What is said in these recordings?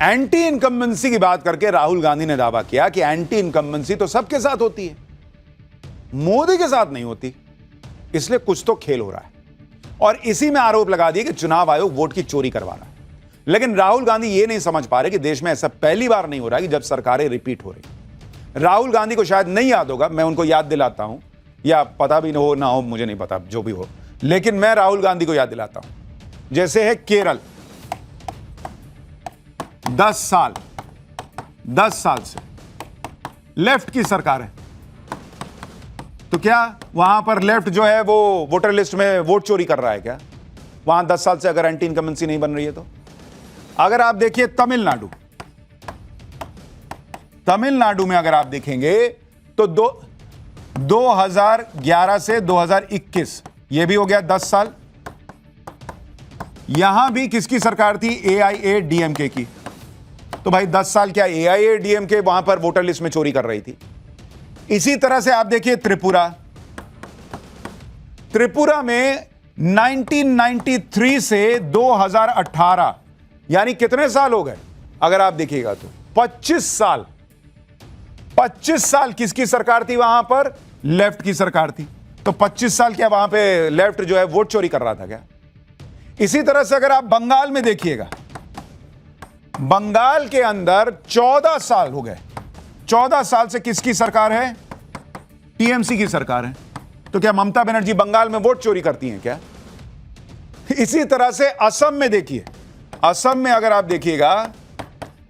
Anti incumbency की बात करके राहुल गांधी ने दावा किया कि एंटी इनकम्बेंसी तो सबके साथ होती है, मोदी के साथ नहीं होती, इसलिए कुछ तो खेल हो रहा है। और इसी में आरोप लगा दिया कि चुनाव आयोग वोट की चोरी करवा रहा है। लेकिन राहुल गांधी यह नहीं समझ पा रहे कि देश में ऐसा पहली बार नहीं हो रहा कि जब सरकारें रिपीट हो रही। राहुल गांधी को शायद नहीं याद होगा, मैं उनको याद दिलाता हूं, या पता भी ना हो मुझे नहीं पता, जो भी हो, लेकिन मैं राहुल गांधी को याद दिलाता हूं। जैसे है केरल, 10 साल से लेफ्ट की सरकार है, तो क्या वहां पर लेफ्ट जो है वो वोटर लिस्ट में वोट चोरी कर रहा है क्या? वहां 10 साल से अगर एंटी इनकम्बेंसी नहीं बन रही है तो। अगर आप देखिए तमिलनाडु में अगर आप देखेंगे तो 2011 से 2021 ये भी हो गया 10 साल। यहां भी किसकी सरकार थी? AIADMK की। तो भाई 10 साल क्या AIADMK वहां पर वोटर लिस्ट में चोरी कर रही थी? इसी तरह से आप देखिए त्रिपुरा में 1993 से 2018 यानी कितने साल हो गए अगर आप देखिएगा तो 25 साल किसकी सरकार थी? वहां पर लेफ्ट की सरकार थी। तो 25 साल क्या वहां पे लेफ्ट जो है वोट चोरी कर रहा था क्या? इसी तरह से अगर आप बंगाल में देखिएगा, बंगाल के अंदर 14 साल हो गए, 14 साल से किसकी सरकार है? टीएमसी की सरकार है। तो क्या ममता बनर्जी बंगाल में वोट चोरी करती हैं क्या? इसी तरह से असम में देखिए, असम में अगर आप देखिएगा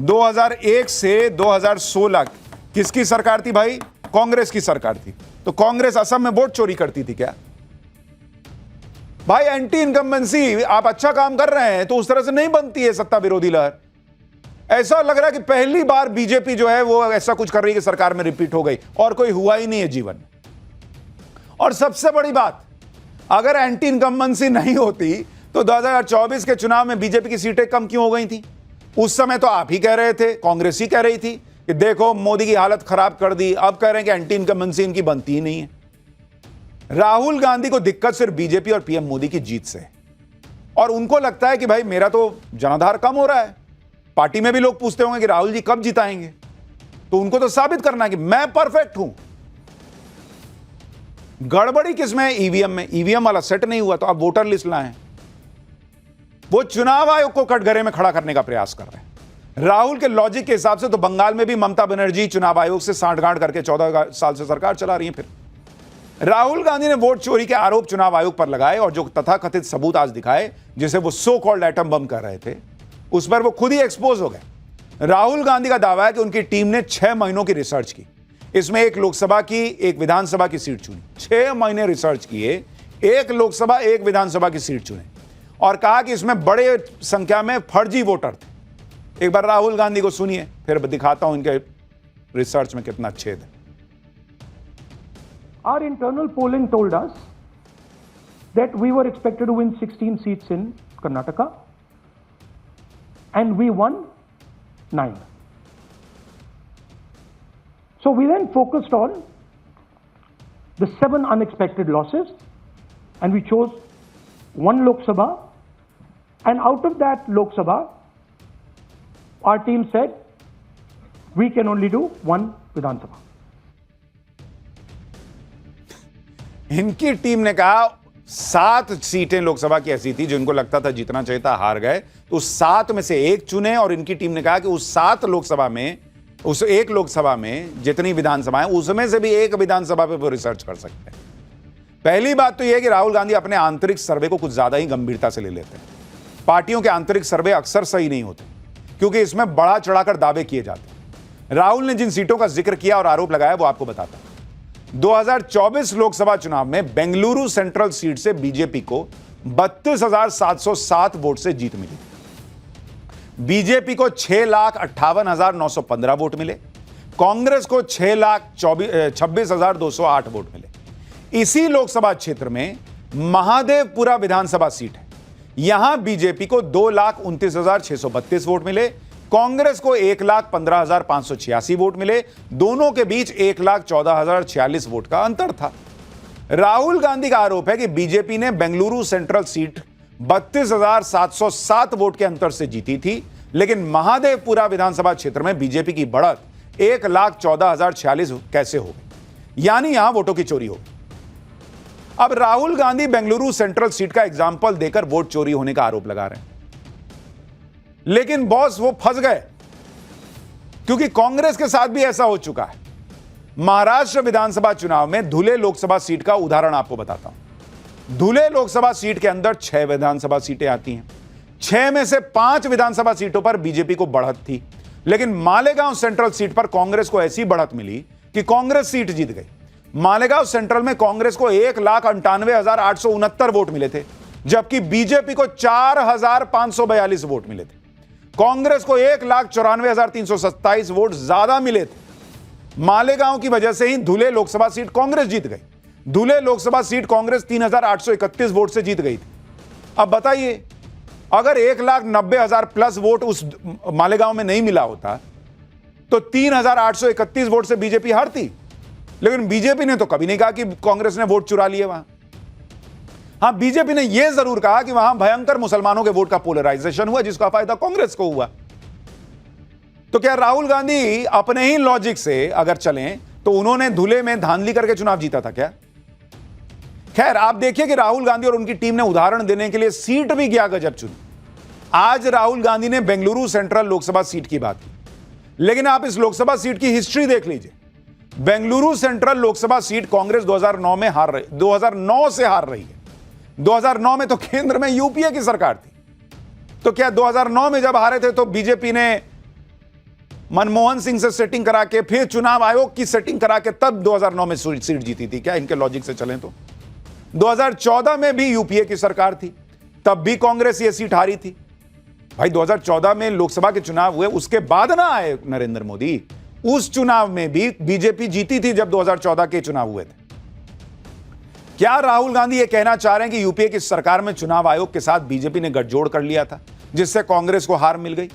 2001 से 2016 किसकी सरकार थी भाई? कांग्रेस की सरकार थी। तो कांग्रेस असम में वोट चोरी करती थी क्या? भाई एंटी इनकम्बेंसी, आप अच्छा काम कर रहे हैं तो उस तरह से नहीं बनती है सत्ता विरोधी लहर। ऐसा लग रहा है कि पहली बार बीजेपी जो है वो ऐसा कुछ कर रही है कि सरकार में रिपीट हो गई, और कोई हुआ ही नहीं है जीवन में। और सबसे बड़ी बात, अगर एंटी इनकम्बेंसी नहीं होती तो 2024 के चुनाव में बीजेपी की सीटें कम क्यों हो गई थी? उस समय तो आप ही कह रहे थे, कांग्रेस ही कह रही थी कि देखो मोदी की हालत खराब कर दी। अब कह रहे हैं कि एंटी इनकम्बेंसी इनकी बनती ही नहीं है। राहुल गांधी को दिक्कत सिर्फ बीजेपी और पीएम मोदी की जीत से है, और उनको लगता है कि भाई मेरा तो जनाधार कम हो रहा है। पार्टी में भी लोग पूछते होंगे कि राहुल जी कब जिताएंगे, तो उनको तो साबित करना है कि मैं परफेक्ट हूं। गड़बड़ी किसमें है? ईवीएम में। ईवीएम वाला सेट नहीं हुआ तो आप वोटर लिस्ट लाएं। वो चुनाव आयोग को कटघरे में खड़ा करने का प्रयास कर रहे हैं। राहुल के लॉजिक के हिसाब से तो बंगाल में भी ममता बनर्जी चुनाव आयोग से सांठगांठ करके 14 साल से सरकार चला रही है। फिर राहुल गांधी ने वोट चोरी के आरोप चुनाव आयोग पर लगाए, और जो तथाकथित सबूत आज दिखाए, जिसे वो सो कॉल्ड एटम बम कर रहे थे, उस पर वो खुद ही एक्सपोज हो गए। राहुल गांधी का दावा है कि उनकी टीम ने 6 महीनों की रिसर्च की, इसमें एक लोकसभा की, एक विधानसभा की सीट चुनी। 6 महीने रिसर्च किए, एक लोकसभा, एक विधानसभा की सीट चुने, और कहा कि इसमें बड़े संख्या में फर्जी वोटर थे। एक बार राहुल गांधी को सुनिए, फिर दिखाता हूं इनके रिसर्च में कितना छेद है। Our internal polling told us that we were expected to win 16 seats in Karnataka, and we won 9. So we then focused on the 7 unexpected losses, and we chose 1 Lok Sabha, and out of that Lok Sabha, our team said we can only do 1 Vidhan Sabha. इनकी team ने कहा 7 सीटें लोकसभा की ऐसी थी जो इनको लगता था जीतना चाहिए था, हार गए, तो उस 7 में से एक चुने। और इनकी टीम ने कहा कि उस 7 लोकसभा में, उस एक लोकसभा में जितनी विधानसभाएं, उसमें से भी एक विधानसभा पे वो रिसर्च कर सकते हैं। पहली बात तो यह है कि राहुल गांधी अपने आंतरिक सर्वे को कुछ ज्यादा ही गंभीरता से ले लेते हैं। पार्टियों के आंतरिक सर्वे अक्सर सही नहीं होते, क्योंकि इसमें बढ़ा चढ़ाकर दावे किए जाते हैं। राहुल ने जिन सीटों का जिक्र किया और आरोप लगाया वो आपको बताता है। 2024 लोकसभा चुनाव में बेंगलुरु सेंट्रल सीट से बीजेपी को 32,707 वोट से जीत मिली। बीजेपी को 6,58,915 वोट मिले, कांग्रेस को 6,26,208 वोट मिले। इसी लोकसभा क्षेत्र में महादेवपुरा विधानसभा सीट है, यहां बीजेपी को 2,29,632 वोट मिले, कांग्रेस को 1,15,586 वोट मिले। दोनों के बीच 1,14,046 वोट का अंतर था। राहुल गांधी का आरोप है कि बीजेपी ने बेंगलुरु सेंट्रल सीट 32,707 वोट के अंतर से जीती थी, लेकिन महादेवपुरा विधानसभा क्षेत्र में बीजेपी की बढ़त 1,14,046 कैसे हो गई, यानी यहां वोटों की चोरी हो गई। अब राहुल गांधी बेंगलुरु सेंट्रल सीट का एग्जाम्पल देकर वोट चोरी होने का आरोप लगा रहे हैं, लेकिन बॉस वो फंस गए, क्योंकि कांग्रेस के साथ भी ऐसा हो चुका है। महाराष्ट्र विधानसभा चुनाव में धुले लोकसभा सीट का उदाहरण आपको बताता हूं। धुले लोकसभा सीट के अंदर 6 विधानसभा सीटें आती हैं। 6 में से 5 विधानसभा सीटों पर बीजेपी को बढ़त थी, लेकिन मालेगांव सेंट्रल सीट पर कांग्रेस को ऐसी बढ़त मिली कि कांग्रेस सीट जीत गई। मालेगांव सेंट्रल में कांग्रेस को 1,98,869 वोट मिले थे, जबकि बीजेपी को 4,542 वोट मिले थे। कांग्रेस को 1,94,327 वोट ज्यादा मिले थे। मालेगांव की वजह से ही धुले लोकसभा सीट कांग्रेस जीत गई। धुले लोकसभा सीट कांग्रेस 3,831 वोट से जीत गई थी। अब बताइए, अगर 1,90,000 प्लस वोट उस मालेगांव में नहीं मिला होता तो 3,831 वोट से बीजेपी हारती। लेकिन बीजेपी ने तो कभी नहीं कहा कि कांग्रेस ने वोट चुरा लिए वहां। हां, बीजेपी ने यह जरूर कहा कि वहां भयंकर मुसलमानों के वोट का पोलराइजेशन हुआ, जिसका फायदा कांग्रेस को हुआ। तो क्या राहुल गांधी अपने ही लॉजिक से अगर चलें तो उन्होंने धुले में धांधली करके चुनाव जीता था क्या? खैर, आप देखिए कि राहुल गांधी और उनकी टीम ने उदाहरण देने के लिए सीट भी क्या गजब चुनी। आज राहुल गांधी ने बेंगलुरु सेंट्रल लोकसभा सीट की बात की, लेकिन आप इस लोकसभा सीट की हिस्ट्री देख लीजिए। बेंगलुरु सेंट्रल लोकसभा सीट कांग्रेस 2009 में हार रही, 2009 से हार रही है। 2009 में तो केंद्र में यूपीए की सरकार थी। तो क्या 2009 में जब हारे थे तो बीजेपी ने मनमोहन सिंह से सेटिंग करा के, फिर चुनाव आयोग की सेटिंग करा के तब 2009 में सीट जीती थी क्या? इनके लॉजिक से चलें तो 2014 में भी यूपीए की सरकार थी, तब भी कांग्रेस ये सीट हारी थी। भाई 2014 में लोकसभा के चुनाव हुए, उसके बाद ना आए नरेंद्र मोदी। उस चुनाव में भी बीजेपी जीती थी जब 2014 के चुनाव हुए थे। क्या राहुल गांधी ये कहना चाह रहे हैं कि यूपीए की सरकार में चुनाव आयोग के साथ बीजेपी ने गठजोड़ कर लिया था, जिससे कांग्रेस को हार मिल गई?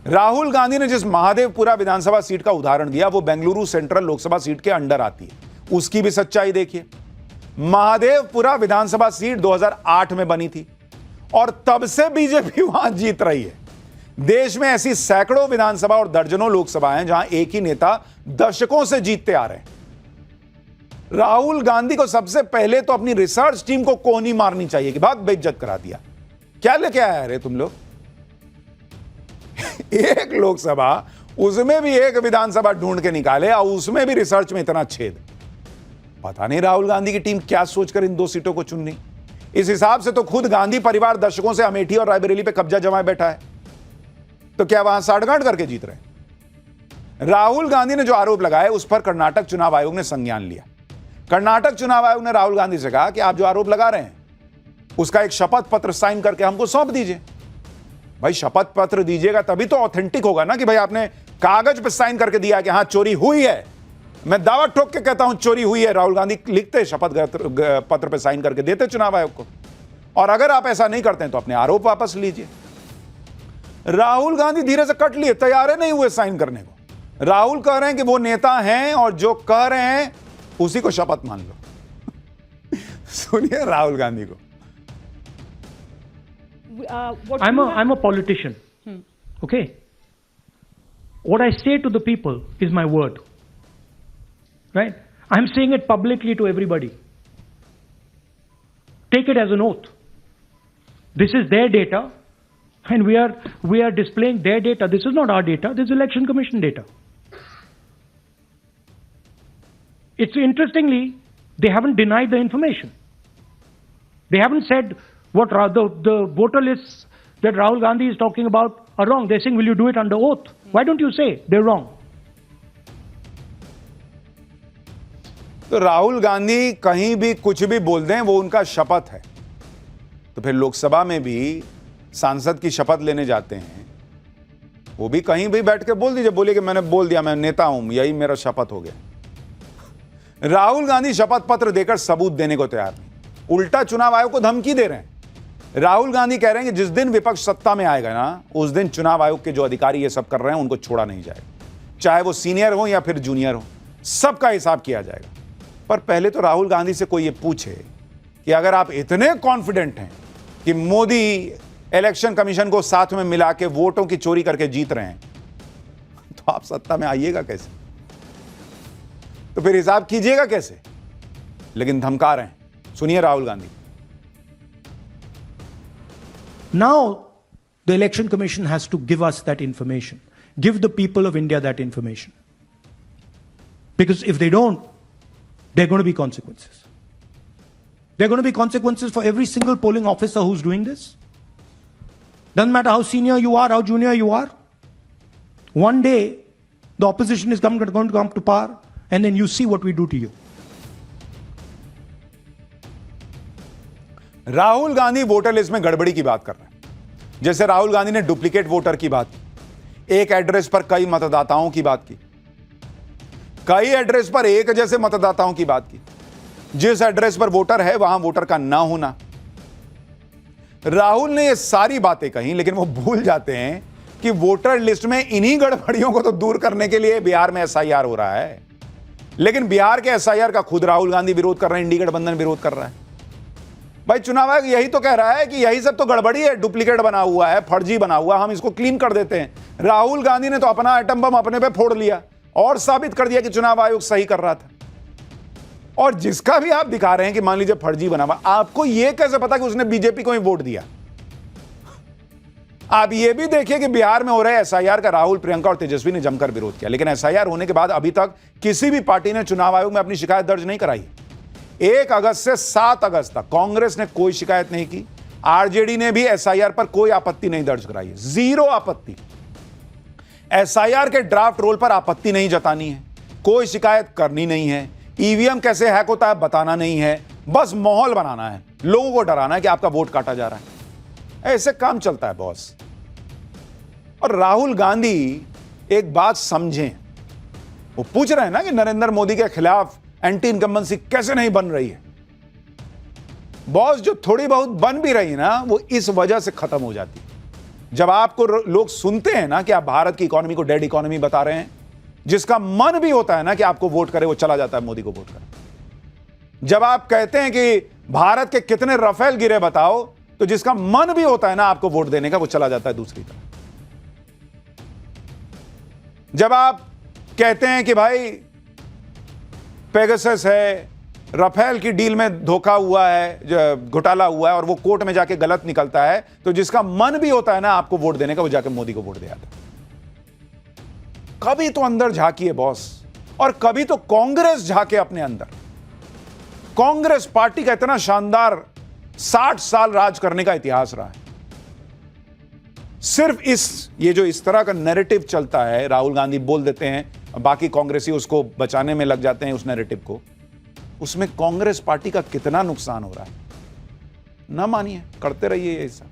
राहुल गांधी ने जिस महादेवपुरा विधानसभा सीट का उदाहरण दिया वो बेंगलुरु सेंट्रल लोकसभा सीट के अंडर आती है। उसकी भी सच्चाई देखिए। महादेवपुरा विधानसभा सीट 2008 में बनी थी और तब से बीजेपी वहां जीत रही है। देश में ऐसी सैकड़ों विधानसभा और दर्जनों लोकसभाएं जहां एक ही नेता दशकों से जीतते आ रहे हैं। राहुल गांधी को सबसे पहले तो अपनी रिसर्च टीम को कोहनी मारनी चाहिए कि बहुत बेइज्जत करा दिया। क्या लेके आया रे तुम लोग? एक लोकसभा, उसमें भी एक विधानसभा ढूंढ के निकाले और उसमें भी रिसर्च में इतना छेद। पता नहीं राहुल गांधी की टीम क्या सोचकर इन 2 सीटों को चुननी। इस हिसाब से तो खुद गांधी परिवार दशकों से अमेठी और रायबरेली पे कब्जा जमाए बैठा है, तो क्या वहां साठगांठ करके जीत रहे हैं? राहुल गांधी ने जो आरोप लगाए उस पर कर्नाटक चुनाव आयोग ने संज्ञान लिया। कर्नाटक चुनाव आयोग ने राहुल गांधी से कहा कि आप जो आरोप लगा रहे हैं उसका एक शपथ पत्र साइन करके हमको सौंप दीजिए। भाई शपथ पत्र दीजिएगा तभी तो ऑथेंटिक होगा ना, कि भाई आपने कागज पे साइन करके दिया कि हां चोरी हुई है। मैं दावा ठोक के कहता हूं चोरी हुई है। राहुल गांधी लिखते शपथ पत्र पे साइन करके देते चुनाव आयोग को। और अगर आप ऐसा नहीं करते हैं तो अपने आरोप वापस लीजिए। राहुल गांधी धीरे से कट लिए, तैयार नहीं हुए साइन करने को। राहुल कह रहे हैं कि वो नेता हैं और जो कह रहे हैं उसी को शपथ मान लो। सुनिए राहुल गांधी को। I'm a politician. Okay. What I say to the people is my word. Right? I'm saying it publicly to everybody. Take it as an oath. This is their data, and we are displaying their data. This is not our data. This is Election Commission data. It's interestingly, they haven't denied the information. They haven't said what the voter lists that Rahul Gandhi is talking about are wrong. They're saying, will you do it under oath? Why don't you say they're wrong? तो राहुल गांधी कहीं भी कुछ भी बोल दें वो उनका शपथ है। तो फिर लोकसभा में भी सांसद की शपथ लेने जाते हैं, वो भी कहीं भी बैठ के बोल दीजिए, बोलिए कि मैंने बोल दिया, मैं नेता हूं, यही मेरा शपथ हो गया। राहुल गांधी शपथ पत्र देकर सबूत देने को तैयार नहीं, उल्टा चुनाव आयोग को धमकी दे रहे हैं। राहुल गांधी कह रहे हैं कि जिस दिन विपक्ष सत्ता में आएगा ना, उस दिन चुनाव आयोग के जो अधिकारी ये सब कर रहे हैं उनको छोड़ा नहीं जाएगा, चाहे वो सीनियर हो या फिर जूनियर हो, सबका हिसाब किया जाएगा। पर पहले तो राहुल गांधी से कोई ये पूछे कि अगर आप इतने कॉन्फिडेंट हैं कि मोदी इलेक्शन कमीशन को साथ में मिला के वोटों की चोरी करके जीत रहे हैं, तो आप सत्ता में आइएगा कैसे? तो फिर हिसाब कीजिएगा कैसे? लेकिन धमका रहे हैं। सुनिए Rahul Gandhi. Now, the Election Commission has to give us that information, give the people of India that information. Because if they don't, there are going to be consequences. There are going to be consequences for every single polling officer who's doing this. Doesn't matter how senior you are, how junior you are. One day, the opposition is going to come to power, and then you see what we do to you. Rahul Gandhi voter list में गड़बड़ी की बात कर रहे हैं। जैसे राहुल गांधी ने duplicate voter की बात की, एक एड्रेस पर कई मतदाताओं की बात की, कई एड्रेस पर एक जैसे मतदाताओं की बात की, जिस एड्रेस पर वोटर है वहां वोटर का ना होना। राहुल ने ये सारी बातें कही, लेकिन वो भूल जाते हैं कि वोटर लिस्ट में इन्हीं गड़बड़ियों को तो दूर करने के लिए बिहार में एसआईआर हो रहा है। लेकिन बिहार के एसआईआर का खुद राहुल गांधी विरोध कर रहे हैं, इंडी गठबंधन विरोध कर रहा है। भाई चुनाव आयोग यही तो कह रहा है कि यही सब तो गड़बड़ी है, डुप्लीकेट बना हुआ है, फर्जी बना हुआ, हम इसको क्लीन कर देते हैं। राहुल गांधी ने तो अपना एटम बम अपने पे फोड़ लिया और साबित कर दिया कि चुनाव आयोग सही कर रहा था। और जिसका भी आप दिखा रहे हैं कि मान लीजिए फर्जी बना हुआ, आपको यह कैसे पता कि उसने बीजेपी को ही वोट दिया? आप ये भी देखिए कि बिहार में हो रहे एसआईआर का राहुल, प्रियंका और तेजस्वी ने जमकर विरोध किया, लेकिन एसआईआर होने के बाद अभी तक किसी भी पार्टी ने चुनाव आयोग में अपनी शिकायत दर्ज नहीं कराई। 1 अगस्त से 7 अगस्त तक कांग्रेस ने कोई शिकायत नहीं की, आरजेडी ने भी एसआईआर पर कोई आपत्ति नहीं दर्ज कराई, 0 आपत्ति। एसआईआर के ड्राफ्ट रोल पर आपत्ति नहीं जतानी है, कोई शिकायत करनी नहीं है, ईवीएम कैसे हैक होता है बताना नहीं है, बस माहौल बनाना है, लोगों को डराना है कि आपका वोट काटा जा रहा है। ऐसे काम चलता है बॉस। और राहुल गांधी एक बात समझें, वो पूछ रहे हैं ना कि नरेंद्र मोदी के खिलाफ एंटी इनकम्बेंसी कैसे नहीं बन रही है। बॉस, जो थोड़ी बहुत बन भी रही है ना, वो इस वजह से खत्म हो जाती है। जब आपको लोग सुनते हैं ना कि आप भारत की इकोनॉमी को डेड इकोनॉमी बता रहे हैं, जिसका मन भी होता है ना कि आपको वोट करे, वो चला जाता है मोदी को वोट करे। जब आप कहते हैं कि भारत के कितने राफेल गिरे बताओ, तो जिसका मन भी होता है ना आपको वोट देने का, वो चला जाता है दूसरी तरफ। जब आप कहते हैं कि भाई पेगासस है, राफेल की डील में धोखा हुआ है, घोटाला हुआ है, और वो कोर्ट में जाके गलत निकलता है, तो जिसका मन भी होता है ना आपको वोट देने का, वो जाके मोदी को वोट दे आता है। कभी तो अंदर झांकिए बॉस, और कभी तो कांग्रेस झांके अपने अंदर। कांग्रेस पार्टी का इतना शानदार 60 साल राज करने का इतिहास रहा है। सिर्फ ये जो इस तरह का नैरेटिव चलता है, राहुल गांधी बोल देते हैं, बाकी कांग्रेसी उसको बचाने में लग जाते हैं उस नैरेटिव को, उसमें कांग्रेस पार्टी का कितना नुकसान हो रहा है। ना मानिए, करते रहिए ये ऐसा।